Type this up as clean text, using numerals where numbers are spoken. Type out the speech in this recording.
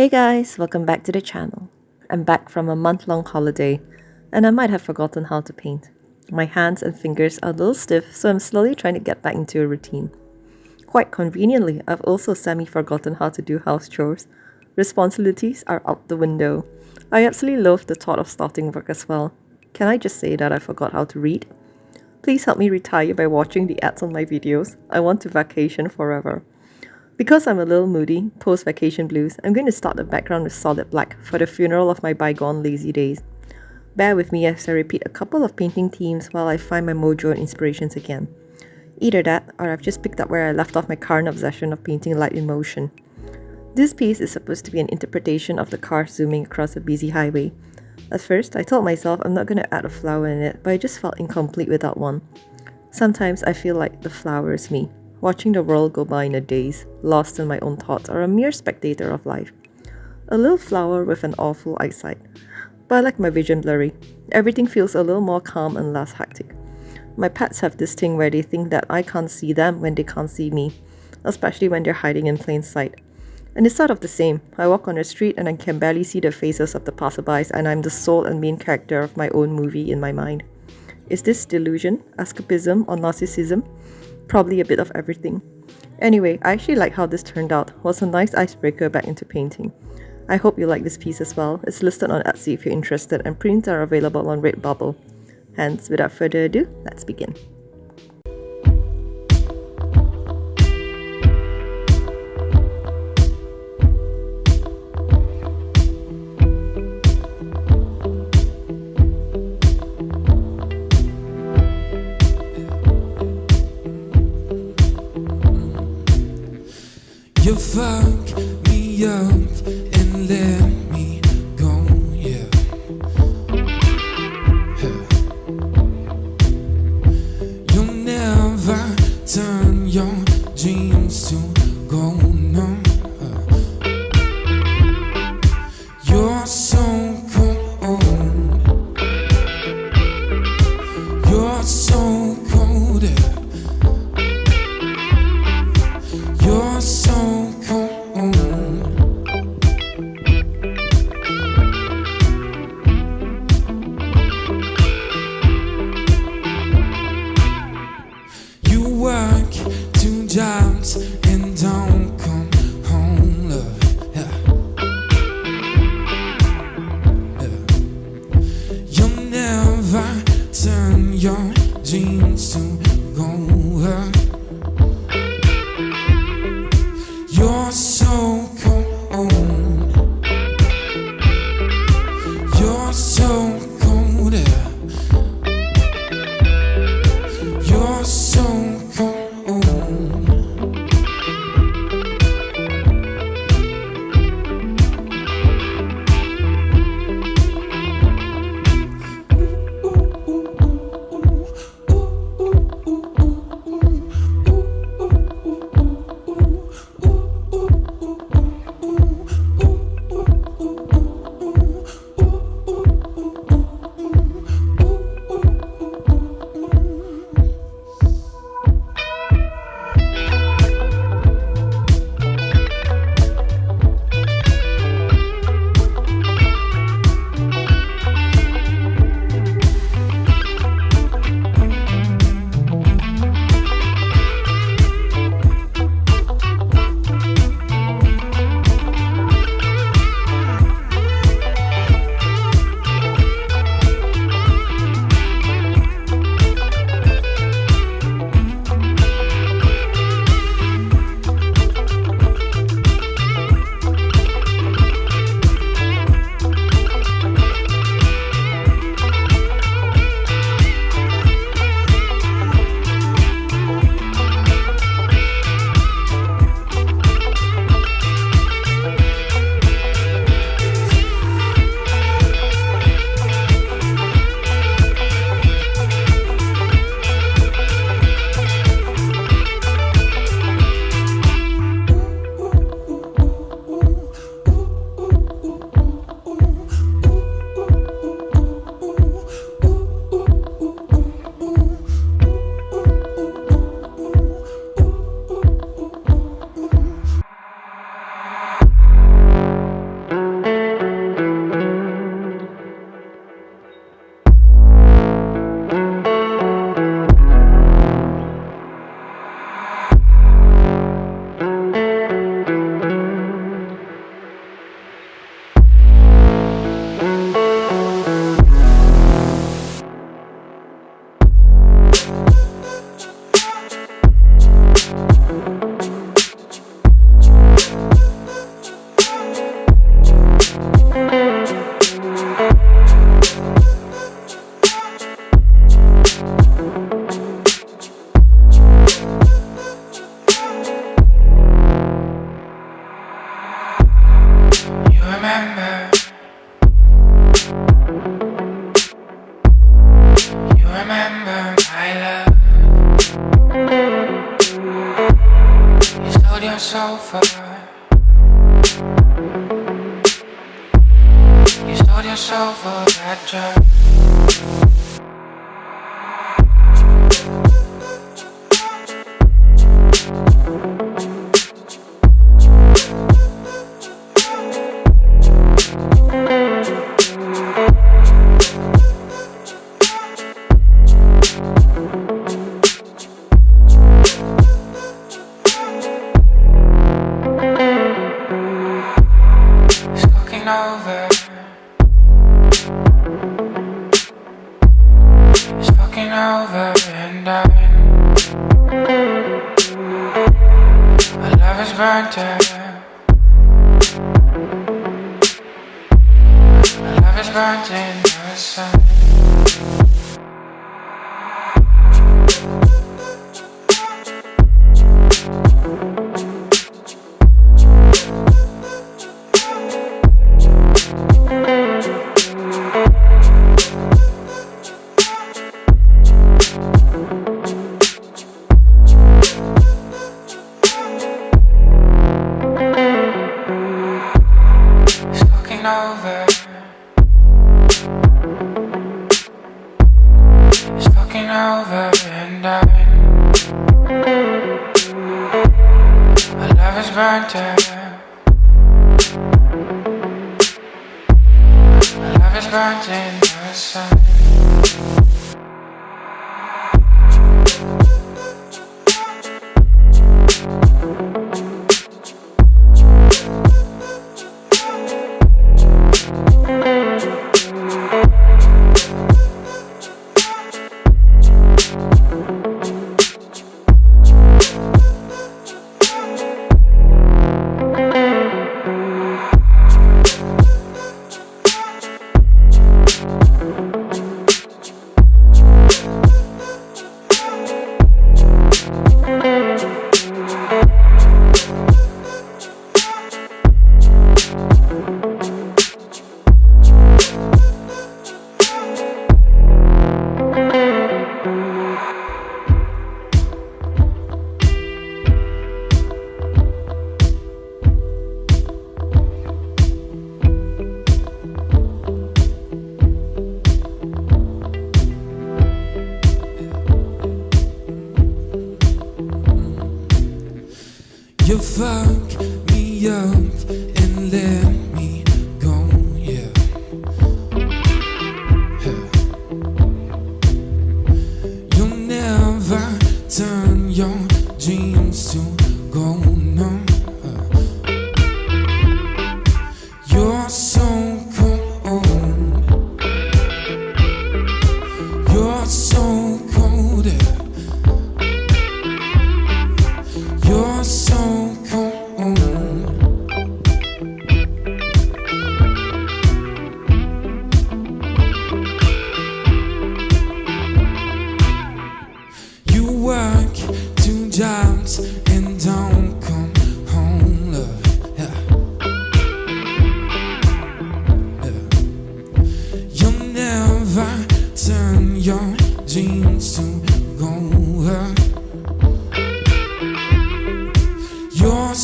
Hey guys, welcome back to the channel. I'm back from a month-long holiday, and I might have forgotten how to paint. My hands and fingers are a little stiff, so I'm slowly trying to get back into a routine. Quite conveniently, I've also semi-forgotten how to do house chores. Responsibilities are out the window. I absolutely loathe the thought of starting work as well. Can I just say that I forgot how to read? Please help me retire by watching the ads on my videos. I want to vacation forever. Because I'm a little moody, post-vacation blues, I'm going to start the background with solid black for the funeral of my bygone lazy days. Bear with me as I repeat a couple of painting themes while I find my mojo and inspirations again. Either that, or I've just picked up where I left off my current obsession of painting light in motion. This piece is supposed to be an interpretation of the car zooming across a busy highway. At first, I told myself I'm not going to add a flower in it, but I just felt incomplete without one. Sometimes I feel like the flower is me, watching the world go by in a daze, lost in my own thoughts or a mere spectator of life. A little flower with an awful eyesight. But I like my vision blurry. Everything feels a little more calm and less hectic. My pets have this thing where they think that I can't see them when they can't see me, especially when they're hiding in plain sight. And it's sort of the same. I walk on the street and I can barely see the faces of the passerbys, and I'm the sole and main character of my own movie in my mind. Is this delusion, escapism, or narcissism? Probably a bit of everything. Anyway, I actually like how this turned out. It was a nice icebreaker back into painting. I hope you like this piece as well. It's listed on Etsy if you're interested, and prints are available on Redbubble. Hence, without further ado, let's begin. You fuck me up and let me go, yeah. You'll never turn your dreams to gold, no. You're so cold. You're so cold. You're so cold. You work 2 jobs and don't come home, love. Yeah. Yeah. You'll never turn your dreams to gold. over. You sold your soul for that drug. Over. It's fucking over and my love is burnt out. My love is burnt in the sun. Over. It's fucking over and my love is burnt out. My love is burnt in the sun. You fuck me up and let me go, yeah. You'll never turn your dreams to gold, no. You're so cold. You're so cold. You're so cold. You work 2 jobs and don't come home, love. Yeah. Yeah. You'll never turn your dreams to gold. You're